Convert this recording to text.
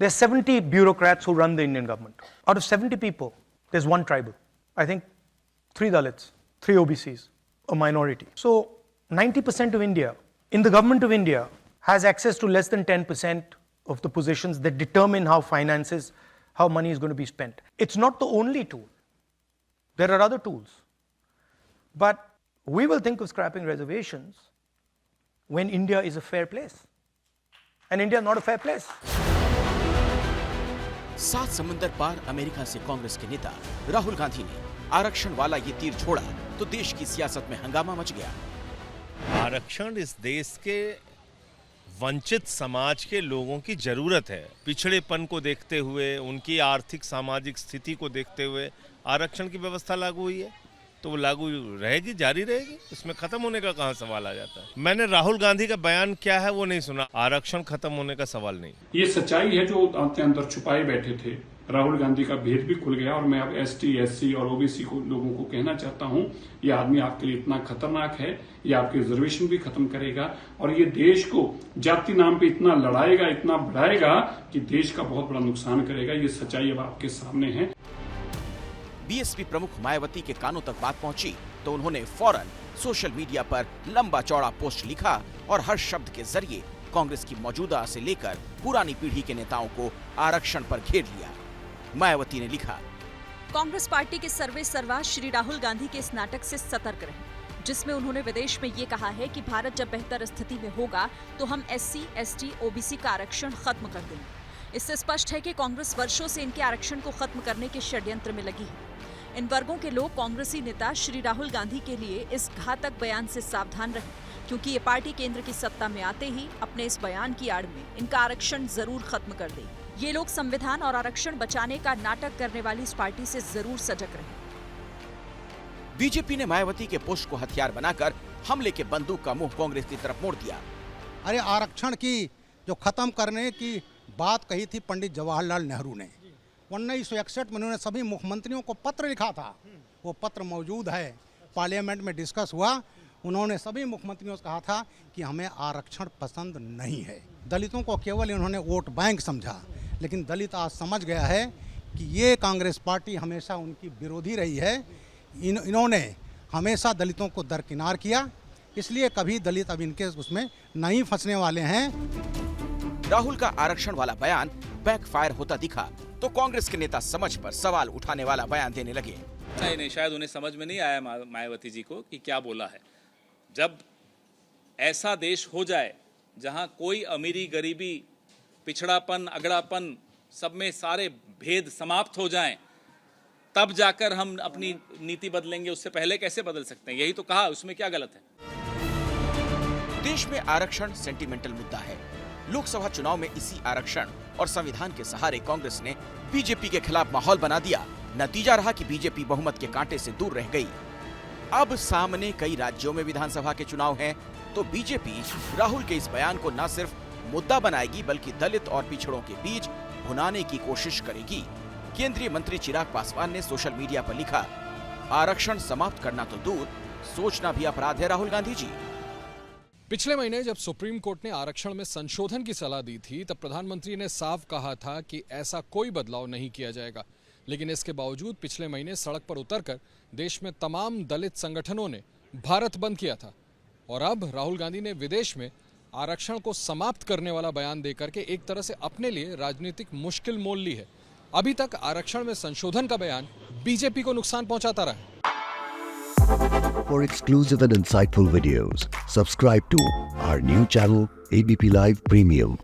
There's 70 bureaucrats who run the Indian government. Out of 70 people, there's one tribal. I think 3 Dalits, 3 OBCs, a minority. So 90% of India, in the government of India, has access to less than 10% of the positions that determine how finances, how money is going to be spent. It's not the only tool. There are other tools. But we will think of scrapping reservations when India is a fair place. And India is not a fair place. 7 समंदर पार America से कांग्रेस के नेता राहुल गांधी ने आरक्षण वाला ये तीर छोड़ा तो देश की सियासत में हंगामा मच गया। आरक्षण इस देश के वंचित समाज के लोगों की जरूरत है। पिछड़ेपन को देखते हुए, उनकी आर्थिक सामाजिक स्थिति को देखते हुए आरक्षण की व्यवस्था लागू हुई है, तो वो लागू रहेगी, जारी रहेगी। इसमें खत्म होने का कहाँ सवाल आ जाता है। मैंने राहुल गांधी का बयान क्या है वो नहीं सुना। आरक्षण खत्म होने का सवाल नहीं। ये सच्चाई है जो अंदर छुपाए बैठे थे। राहुल गांधी का भेद भी खुल गया और मैं अब एसटी, एससी और ओबीसी को लोगों को कहना चाहता हूं, ये आदमी आपके लिए इतना खतरनाक है, ये आपके रिजर्वेशन भी खत्म करेगा और ये देश को जाति नाम पे इतना लड़ाएगा, इतना बढ़ाएगा कि देश का बहुत बड़ा नुकसान करेगा। ये सच्चाई अब आपके सामने है। बीएसपी प्रमुख मायावती के कानों तक बात पहुंची तो उन्होंने फौरन सोशल मीडिया पर लंबा चौड़ा पोस्ट लिखा और हर शब्द के जरिए कांग्रेस की मौजूदा से लेकर पुरानी पीढ़ी के नेताओं को आरक्षण पर घेर लिया। मायावती ने लिखा, कांग्रेस पार्टी के सर्वे सर्वा श्री राहुल गांधी के इस नाटक से सतर्क रहें, जिसमें उन्होंने विदेश में ये कहा है कि भारत जब बेहतर स्थिति में होगा तो हम एससी, एसटी, ओबीसी का आरक्षण खत्म कर देंगे। इससे स्पष्ट है कि कांग्रेस वर्षों से इनके आरक्षण को खत्म करने के षड्यंत्र में लगी है। इन वर्गों के लोग कांग्रेसी नेता श्री राहुल गांधी के लिए इस घातक बयान से सावधान रहें, क्योंकि ये पार्टी केंद्र की सत्ता में आते ही अपने इस बयान की आड़ में इनका आरक्षण जरूर खत्म कर देगी। ये लोग संविधान और आरक्षण बचाने का नाटक करने वाली इस पार्टी से जरूर सजग रहें। बीजेपी ने मायावती के पोस्ट को हथियार बनाकर हमले के बंदूक का मुंह कांग्रेस की तरफ मोड़ दिया। अरे आरक्षण की जो खत्म करने की बात कही थी पंडित जवाहरलाल नेहरू ने 1961 में उन्होंने सभी मुख्यमंत्रियों को पत्र लिखा था। वो पत्र मौजूद है, पार्लियामेंट में डिस्कस हुआ। उन्होंने सभी मुख्यमंत्रियों से कहा था कि हमें आरक्षण पसंद नहीं है। दलितों को केवल इन्होंने वोट बैंक समझा, लेकिन दलित आज समझ गया है कि ये कांग्रेस पार्टी हमेशा उनकी विरोधी रही है। इन्होंने हमेशा दलितों को दरकिनार किया, इसलिए कभी दलित अब इनके उसमें नहीं फंसने वाले हैं। राहुल का आरक्षण वाला बयान बैकफायर होता दिखा तो कांग्रेस के नेता समझ पर सवाल उठाने वाला बयान देने लगे। नहीं, शायद उन्हें समझ में नहीं आया मायावती जी को कि क्या बोला है। जब ऐसा देश हो जाए जहां कोई अमीरी, गरीबी, पिछड़ापन, अगड़ापन, सब में सारे भेद समाप्त हो जाएं, तब जाकर हम अपनी नीति बदलेंगे। उससे पहले कैसे बदल सकते हैं? यही तो कहा, उसमें क्या गलत है? देश में आरक्षण सेंटिमेंटल मुद्दा है। लोकसभा चुनाव में इसी आरक्षण और संविधान के सहारे कांग्रेस ने बीजेपी के खिलाफ माहौल बना दिया। नतीजा रहा कि बीजेपी बहुमत के कांटे से दूर रह गई। अब सामने कई राज्यों में विधानसभा के चुनाव हैं, तो बीजेपी राहुल के इस बयान को न सिर्फ मुद्दा बनाएगी बल्कि दलित और पिछड़ों के बीच भुनाने की कोशिश करेगी। केंद्रीय मंत्री चिराग पासवान ने सोशल मीडिया पर लिखा, आरक्षण समाप्त करना तो दूर, सोचना भी अपराध है राहुल गांधी जी। पिछले महीने जब सुप्रीम कोर्ट ने आरक्षण में संशोधन की सलाह दी थी, तब प्रधानमंत्री ने साफ कहा था कि ऐसा कोई बदलाव नहीं किया जाएगा। लेकिन इसके बावजूद पिछले महीने सड़क पर उतरकर देश में तमाम दलित संगठनों ने भारत बंद किया था। और अब राहुल गांधी ने विदेश में आरक्षण को समाप्त करने वाला बयान देकर के एक तरह से अपने लिए राजनीतिक मुश्किल मोल ली है। अभी तक आरक्षण में संशोधन का बयान बीजेपी को नुकसान पहुंचाता रहा है। For exclusive and insightful videos, subscribe to our new channel ABP Live Premium.